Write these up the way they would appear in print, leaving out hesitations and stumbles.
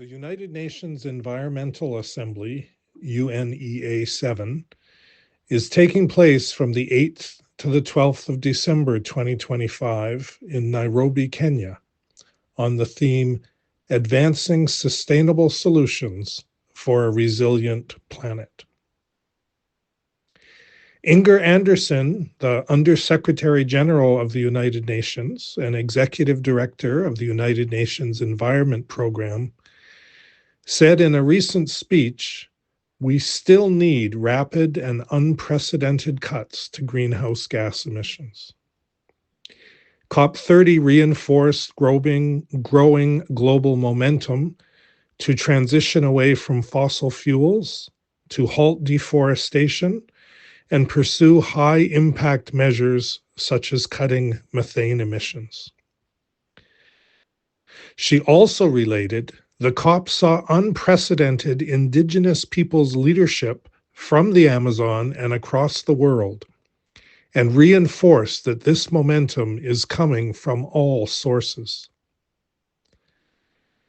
The United Nations Environmental Assembly, UNEA-7, is taking place from the 8th to the 12th of December 2025 in Nairobi, Kenya, on the theme Advancing Sustainable Solutions for a Resilient Planet. Inger Andersen, the Undersecretary General of the United Nations and Executive Director of the United Nations Environment Program, said in a recent speech, "We still need rapid and unprecedented cuts to greenhouse gas emissions." COP30 reinforced growing global momentum to transition away from fossil fuels, to halt deforestation, and pursue high-impact measures such as cutting methane emissions. She also related, the COP saw unprecedented Indigenous peoples' leadership from the Amazon and across the world, and reinforced that this momentum is coming from all sources.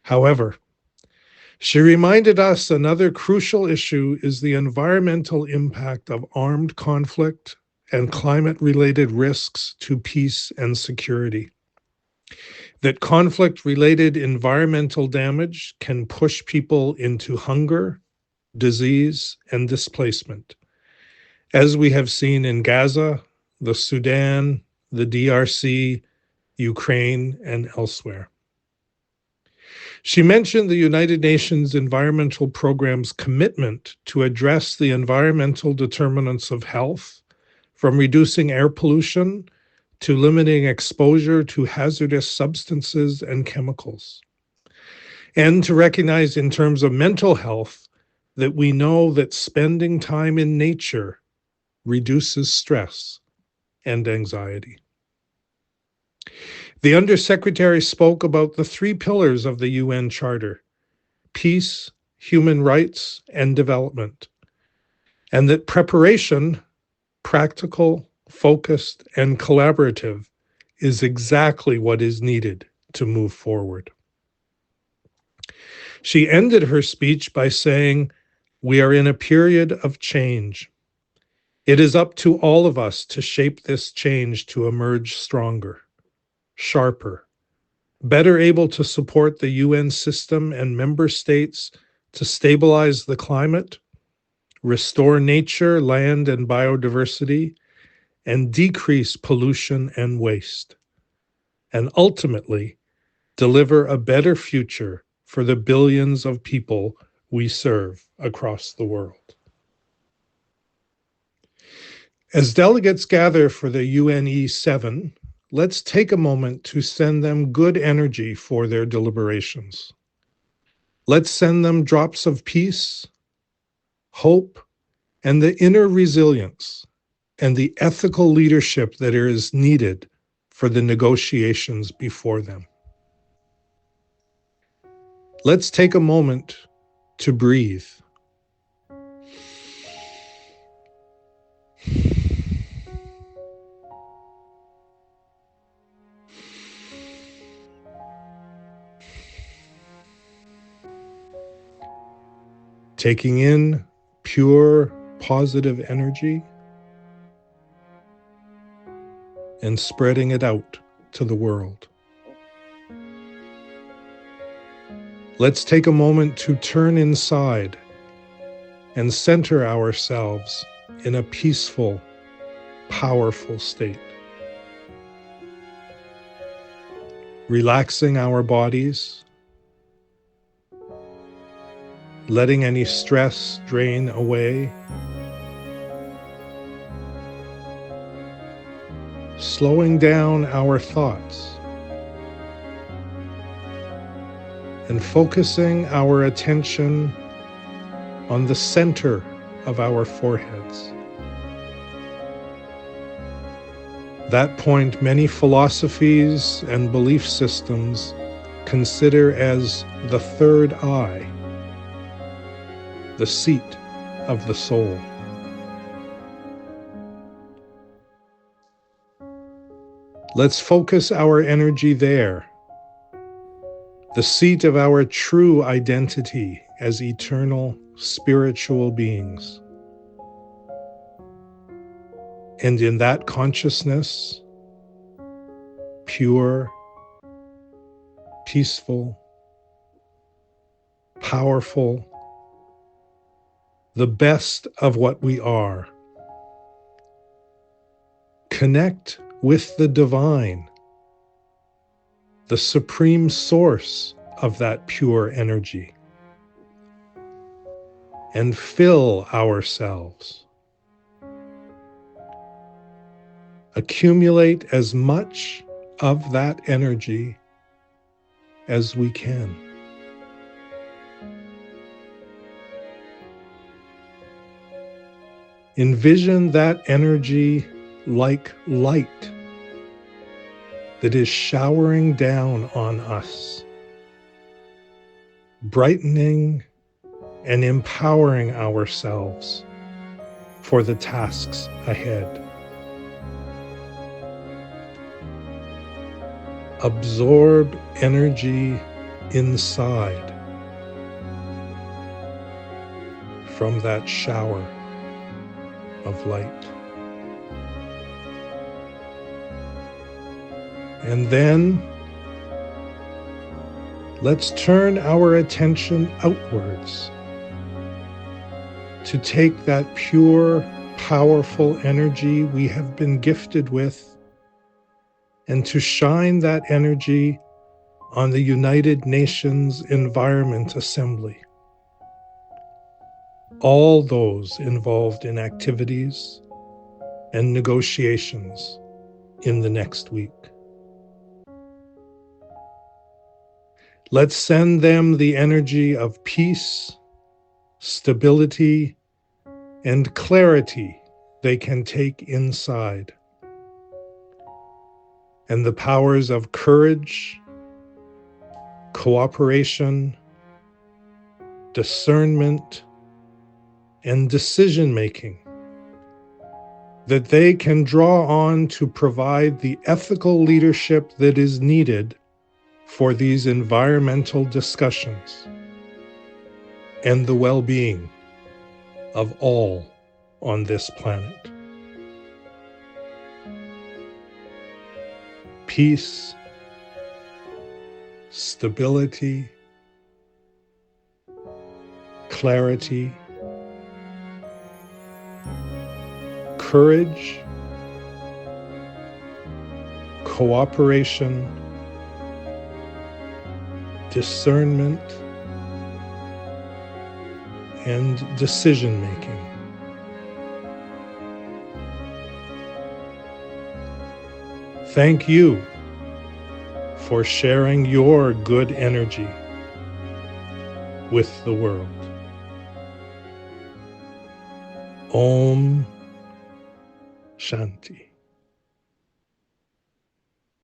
However, she reminded us another crucial issue is the environmental impact of armed conflict and climate-related risks to peace and security. That conflict-related environmental damage can push people into hunger, disease, and displacement, as we have seen in Gaza, the Sudan, the DRC, Ukraine, and elsewhere. She mentioned the United Nations Environmental Programme's commitment to address the environmental determinants of health, from reducing air pollution to limiting exposure to hazardous substances and chemicals, and to recognize in terms of mental health that we know that spending time in nature reduces stress and anxiety. The Undersecretary spoke about the 3 pillars of the UN Charter: peace, human rights, and development, and that preparation, practical, focused, and collaborative, is exactly what is needed to move forward. She ended her speech by saying, "We are in a period of change. It is up to all of us to shape this change to emerge stronger, sharper, better able to support the UN system and member states to stabilize the climate, restore nature, land, and biodiversity, and decrease pollution and waste, and ultimately deliver a better future for the billions of people we serve across the world." As delegates gather for the UNE-7, let's take a moment to send them good energy for their deliberations. Let's send them drops of peace, hope, and the inner resilience and the ethical leadership that is needed for the negotiations before them. Let's take a moment to breathe. Taking in pure, positive energy and spreading it out to the world. Let's take a moment to turn inside and center ourselves in a peaceful, powerful state. Relaxing our bodies, letting any stress drain away, slowing down our thoughts, and focusing our attention on the center of our foreheads. That point many philosophies and belief systems consider as the third eye, the seat of the soul. Let's focus our energy there, the seat of our true identity as eternal spiritual beings. And in that consciousness, pure, peaceful, powerful, the best of what we are. Connect with the divine, the supreme source of that pure energy, and fill ourselves. Accumulate as much of that energy as we can. Envision that energy like light that is showering down on us, brightening and empowering ourselves for the tasks ahead. Absorb energy inside from that shower of light. And then let's turn our attention outwards to take that pure, powerful energy we have been gifted with and to shine that energy on the United Nations Environment Assembly. All those involved in activities and negotiations in the next week. Let's send them the energy of peace, stability, and clarity they can take inside, and the powers of courage, cooperation, discernment, and decision-making that they can draw on to provide the ethical leadership that is needed for these environmental discussions and the well-being of all on this planet. Peace, stability, clarity, courage, cooperation, discernment, and decision-making. Thank you for sharing your good energy with the world. Om Shanti.